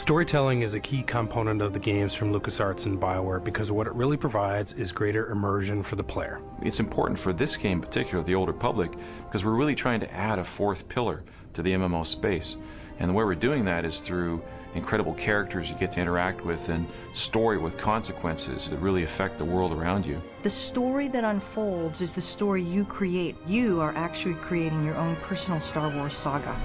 Storytelling is a key component of the games from LucasArts and BioWare because what it really provides is greater immersion for the player. It's important for this game in particular, The Old Republic, because we're really trying to add a fourth pillar to the MMO space. And the way we're doing that is through incredible characters you get to interact with and story with consequences that really affect the world around you. The story that unfolds is the story you create. You are actually creating your own personal Star Wars saga.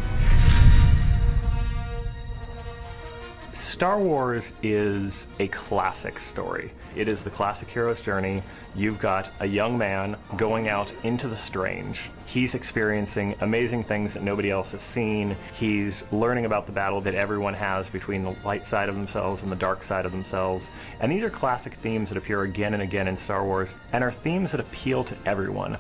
Star Wars is a classic story. It is the classic hero's journey. You've got a young man going out into the strange. He's experiencing amazing things that nobody else has seen. He's learning about the battle that everyone has between the light side of themselves and the dark side of themselves. And these are classic themes that appear again and again in Star Wars, and are themes that appeal to everyone.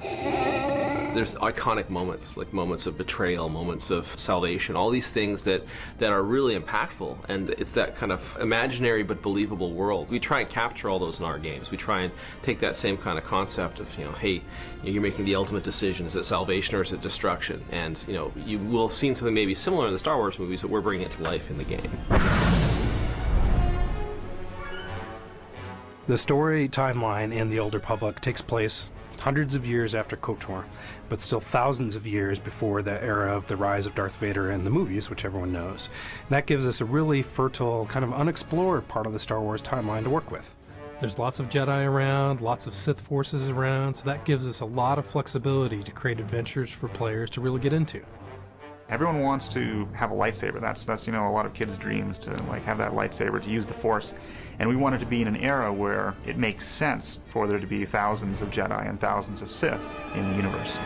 There's iconic moments, like moments of betrayal, moments of salvation, all these things that are really impactful, and it's that kind of imaginary but believable world. We try and capture all those in our games. We try and take that same kind of concept of, hey, you're making the ultimate decision. Is it salvation or is it destruction? And, you will have seen something maybe similar in the Star Wars movies, but we're bringing it to life in the game. The story timeline in The Old Republic takes place hundreds of years after KOTOR, but still thousands of years before the era of the rise of Darth Vader in the movies, which everyone knows. And that gives us a really fertile, kind of unexplored part of the Star Wars timeline to work with. There's lots of Jedi around, lots of Sith forces around, so that gives us a lot of flexibility to create adventures for players to really get into. Everyone wants to have a lightsaber. That's a lot of kids' dreams, to have that lightsaber, to use the Force. And we want it to be in an era where it makes sense for there to be thousands of Jedi and thousands of Sith in the universe.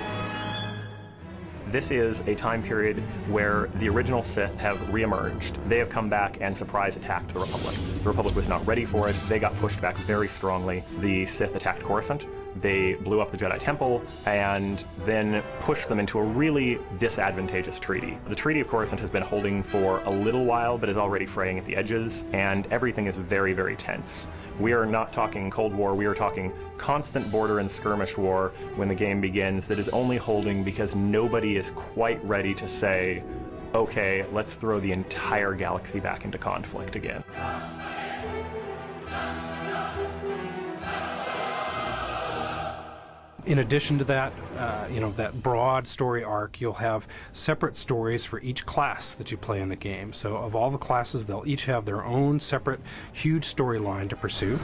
This is a time period where the original Sith have reemerged. They have come back and surprise attacked the Republic. The Republic was not ready for it. They got pushed back very strongly. The Sith attacked Coruscant. They blew up the Jedi Temple and then pushed them into a really disadvantageous treaty. The Treaty of Coruscant has been holding for a little while, but is already fraying at the edges, and everything is very, very tense. We are not talking Cold War, we are talking constant border and skirmish war when the game begins that is only holding because nobody is quite ready to say, okay, let's throw the entire galaxy back into conflict again. In addition to that, that broad story arc, you'll have separate stories for each class that you play in the game. So of all the classes, they'll each have their own separate, huge storyline to pursue.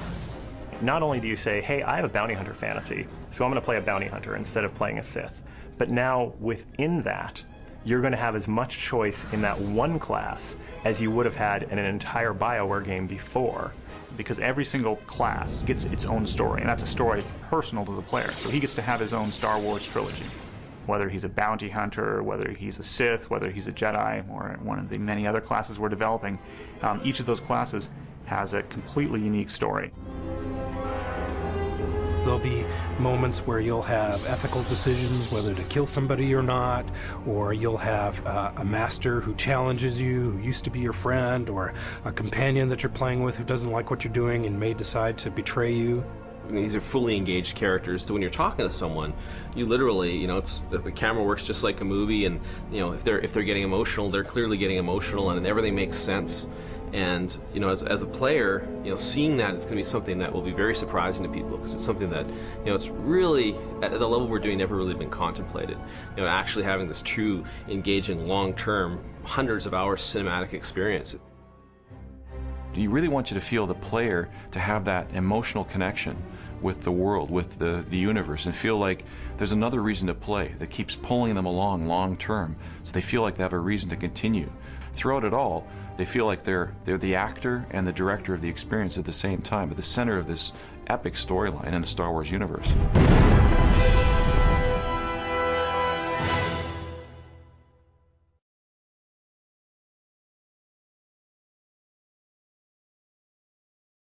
Not only do you say, hey, I have a bounty hunter fantasy, so I'm going to play a bounty hunter instead of playing a Sith, but now within that, you're going to have as much choice in that one class as you would have had in an entire BioWare game before. Because every single class gets its own story, and that's a story personal to the player. So he gets to have his own Star Wars trilogy. Whether he's a bounty hunter, whether he's a Sith, whether he's a Jedi, or one of the many other classes we're developing, each of those classes has a completely unique story. There'll be moments where you'll have ethical decisions, whether to kill somebody or not, or you'll have a master who challenges you, who used to be your friend, or a companion that you're playing with who doesn't like what you're doing and may decide to betray you. These are fully engaged characters, so when you're talking to someone, you literally, the camera works just like a movie, and if they're getting emotional, they're clearly getting emotional, and everything makes sense. And as a player, seeing that is going to be something that will be very surprising to people, because it's something that it's really at the level we're doing never really been contemplated. Actually having this true, engaging, long-term, hundreds of hours cinematic experience. You really want you to feel the player to have that emotional connection with the world, with the universe, and feel like there's another reason to play that keeps pulling them along long term, so they feel like they have a reason to continue. Throughout it all, they feel like they're the actor and the director of the experience at the same time, at the center of this epic storyline in the Star Wars universe.